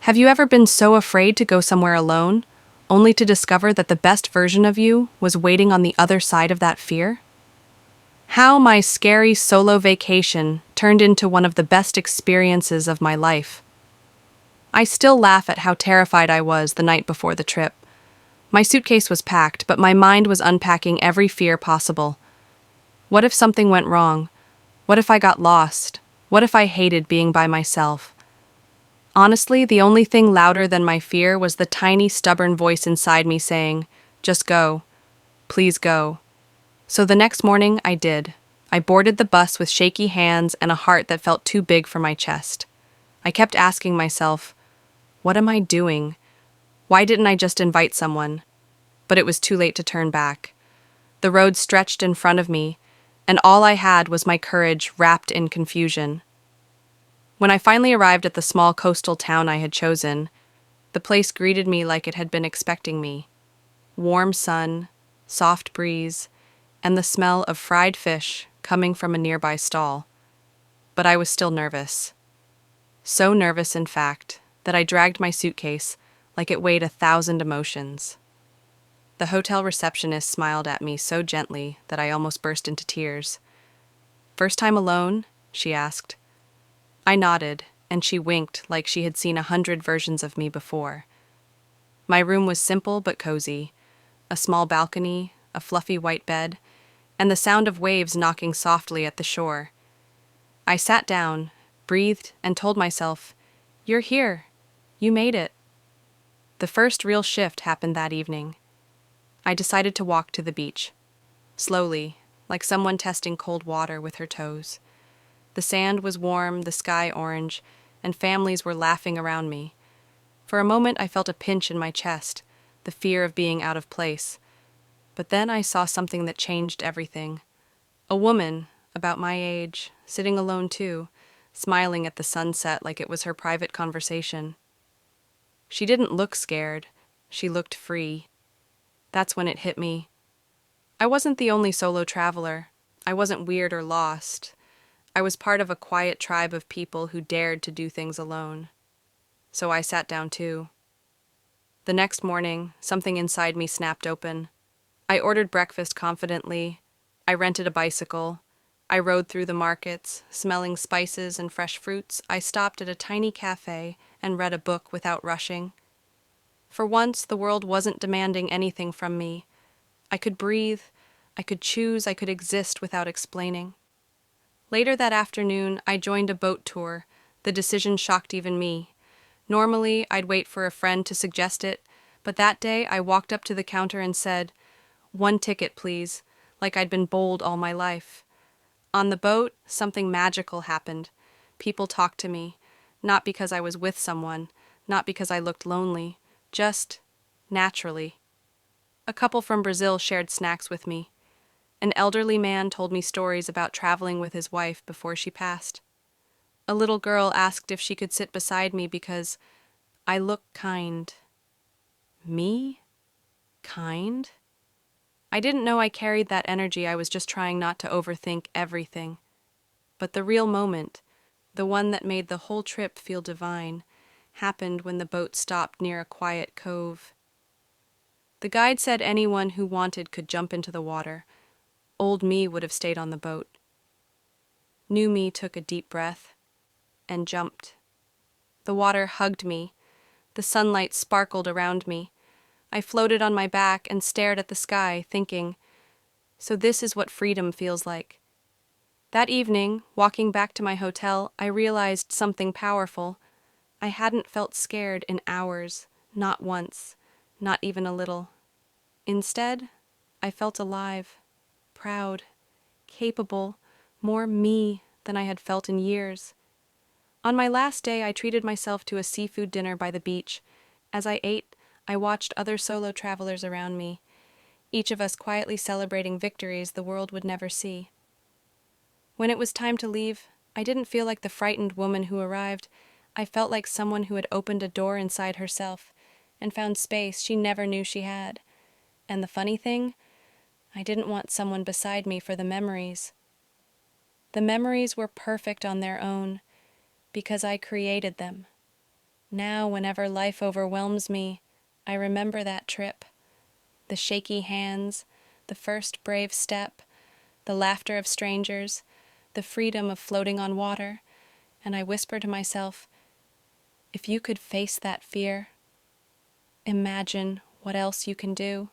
Have you ever been so afraid to go somewhere alone, only to discover that the best version of you was waiting on the other side of that fear? How my scary solo vacation turned into one of the best experiences of my life. I still laugh at how terrified I was the night before the trip. My suitcase was packed, but my mind was unpacking every fear possible. What if something went wrong? What if I got lost? What if I hated being by myself? Honestly, the only thing louder than my fear was the tiny, stubborn voice inside me saying, "Just go. Please go." So the next morning, I did. I boarded the bus with shaky hands and a heart that felt too big for my chest. I kept asking myself, what am I doing? Why didn't I just invite someone? But it was too late to turn back. The road stretched in front of me, and all I had was my courage wrapped in confusion. When I finally arrived at the small coastal town I had chosen, the place greeted me like it had been expecting me. Warm sun, soft breeze, and the smell of fried fish coming from a nearby stall. But I was still nervous. So nervous, in fact, that I dragged my suitcase like it weighed 1,000 emotions. The hotel receptionist smiled at me so gently that I almost burst into tears. "First time alone?" she asked. I nodded, and she winked like she had seen 100 versions of me before. My room was simple but cozy. A small balcony, a fluffy white bed, and the sound of waves knocking softly at the shore. I sat down, breathed, and told myself, "You're here. You made it." The first real shift happened that evening. I decided to walk to the beach. Slowly, like someone testing cold water with her toes. The sand was warm, the sky orange, and families were laughing around me. For a moment I felt a pinch in my chest, the fear of being out of place. But then I saw something that changed everything. A woman, about my age, sitting alone too, smiling at the sunset like it was her private conversation. She didn't look scared. She looked free. That's when it hit me. I wasn't the only solo traveler. I wasn't weird or lost. I was part of a quiet tribe of people who dared to do things alone. So I sat down too. The next morning, something inside me snapped open. I ordered breakfast confidently. I rented a bicycle. I rode through the markets, smelling spices and fresh fruits. I stopped at a tiny cafe and read a book without rushing. For once, the world wasn't demanding anything from me. I could breathe, I could choose, I could exist without explaining. Later that afternoon, I joined a boat tour. The decision shocked even me. Normally, I'd wait for a friend to suggest it, but that day I walked up to the counter and said, "One ticket, please," like I'd been bold all my life. On the boat, something magical happened. People talked to me, not because I was with someone, not because I looked lonely, just naturally. A couple from Brazil shared snacks with me. An elderly man told me stories about traveling with his wife before she passed. A little girl asked if she could sit beside me because I look kind. Me? Kind? I didn't know I carried that energy. I was just trying not to overthink everything. But the real moment, the one that made the whole trip feel divine, happened when the boat stopped near a quiet cove. The guide said anyone who wanted could jump into the water. Old me would have stayed on the boat. New me took a deep breath and jumped. The water hugged me. The sunlight sparkled around me. I floated on my back and stared at the sky, thinking, so this is what freedom feels like. That evening, walking back to my hotel, I realized something powerful. I hadn't felt scared in hours, not once, not even a little. Instead, I felt alive, proud, capable, more me than I had felt in years. On my last day, I treated myself to a seafood dinner by the beach. As I ate, I watched other solo travelers around me, each of us quietly celebrating victories the world would never see. When it was time to leave, I didn't feel like the frightened woman who arrived. I felt like someone who had opened a door inside herself and found space she never knew she had. And the funny thing, I didn't want someone beside me for the memories. The memories were perfect on their own because I created them. Now, whenever life overwhelms me, I remember that trip. The shaky hands, the first brave step, the laughter of strangers, the freedom of floating on water, and I whisper to myself, if you could face that fear, imagine what else you can do.